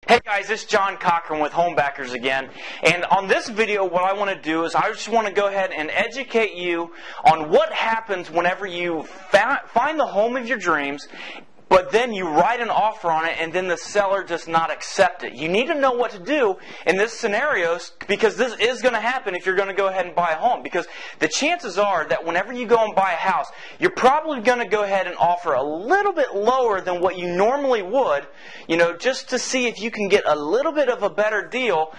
Hey guys, it's John Cochran with Homebackers again, and on this video what I want to do is I just want to go ahead and educate you on what happens whenever you find the home of your dreams, but then you write an offer on it and then the seller does not accept it. You need to know what to do in this scenario because this is going to happen if you're going to go ahead and buy a home. Because the chances are that whenever you go and buy a house, you're probably going to go ahead and offer a little bit lower than what you normally would, just to see if you can get a little bit of a better deal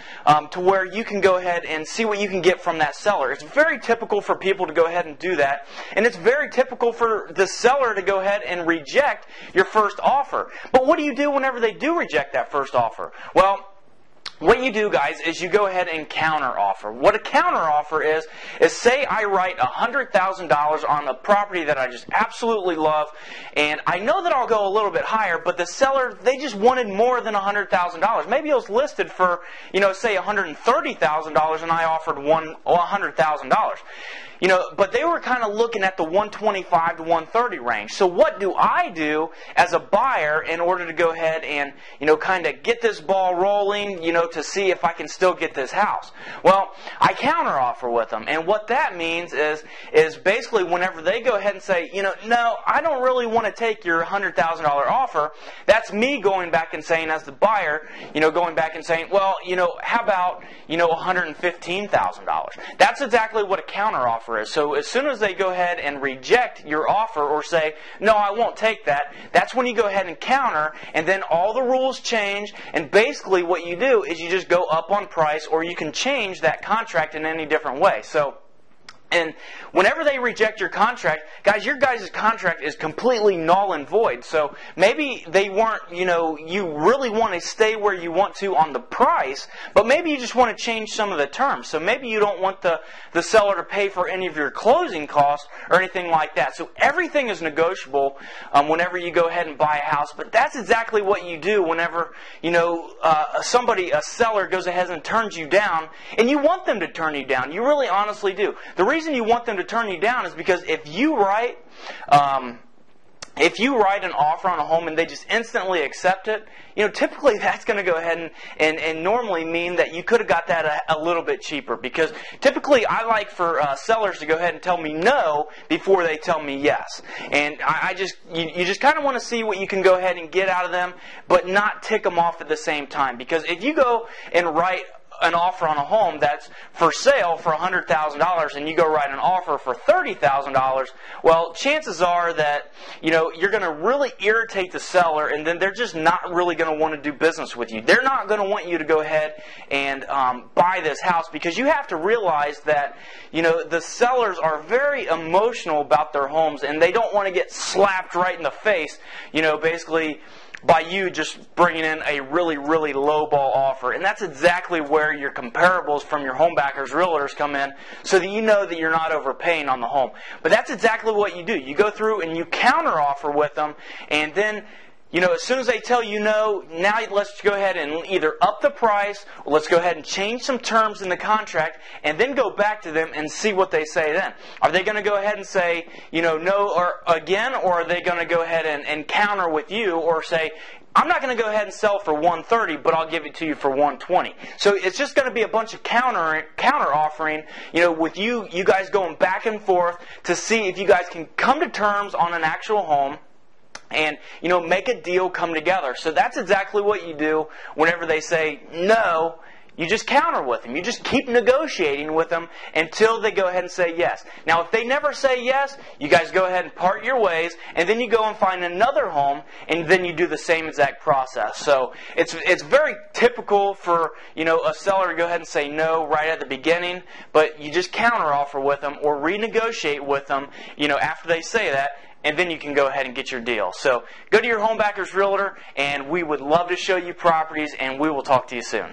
to where you can go ahead and see what you can get from that seller. It's very typical for people to go ahead and do that, and it's very typical for the seller to go ahead and reject your first offer. But what do you do whenever they do reject that first offer? Well, what you do, guys, is you go ahead and counter offer. What a counter offer is say I write $100,000 on a property that I just absolutely love, and I know that I'll go a little bit higher, but the seller, they just wanted more than $100,000. Maybe it was listed for, say $130,000 and I offered $100,000. But they were kind of looking at the 125 to 130 range. So what do I do as a buyer in order to go ahead and, kind of get this ball rolling, to see if I can still get this house? Well, I counter offer with them. And what that means is basically whenever they go ahead and say, no, I don't really want to take your $100,000 offer, that's me going back and saying as the buyer, going back and saying, well, how about, $115,000? That's exactly what a counter offer is. So as soon as they go ahead and reject your offer or say, no, I won't take that, that's when you go ahead and counter, and then all the rules change, and basically what you do is you just go up on price, or you can change that contract in any different way. And whenever they reject your contract, guys, your guys' contract is completely null and void. So maybe they weren't, you really want to stay where you want to on the price, but maybe you just want to change some of the terms. So maybe you don't want the seller to pay for any of your closing costs or anything like that. So everything is negotiable whenever you go ahead and buy a house. But that's exactly what you do whenever, a seller goes ahead and turns you down, and you want them to turn you down. You really honestly do. The reason you want them to turn you down is because if you write an offer on a home and they just instantly accept it, typically that's going to go ahead and normally mean that you could have got that a little bit cheaper. Because typically I like for sellers to go ahead and tell me no before they tell me yes. And you just kind of want to see what you can go ahead and get out of them, but not tick them off at the same time. Because if you go and write an offer on a home that's for sale for $100,000 and you go write an offer for $30,000, well, chances are that you're going to really irritate the seller, and then they're just not really going to want to do business with you. They're not going to want you to go ahead and buy this house, because you have to realize that the sellers are very emotional about their homes, and they don't want to get slapped right in the face, basically by you just bringing in a really, really low-ball offer. And that's exactly where your comparables from your Homebackers realtors come in, so that you know that you're not overpaying on the home. But that's exactly what you do. You go through and you counter-offer with them, and then as soon as they tell you no, now let's go ahead and either up the price, or let's go ahead and change some terms in the contract, and then go back to them and see what they say then. Are they going to go ahead and say, no or again, or are they going to go ahead and counter with you, or say, I'm not going to go ahead and sell for $130, but I'll give it to you for $120. So it's just going to be a bunch of counter offering, with you guys going back and forth to see if you guys can come to terms on an actual home, and make a deal come together. So that's exactly what you do whenever they say no. You just counter with them. You just keep negotiating with them until they go ahead and say yes. Now, if they never say yes, you guys go ahead and part your ways, and then you go and find another home, and then you do the same exact process. So it's very typical for a seller to go ahead and say no right at the beginning, but you just counter offer with them or renegotiate with them, after they say that, and then you can go ahead and get your deal. So go to your Homebackers realtor, and we would love to show you properties, and we will talk to you soon.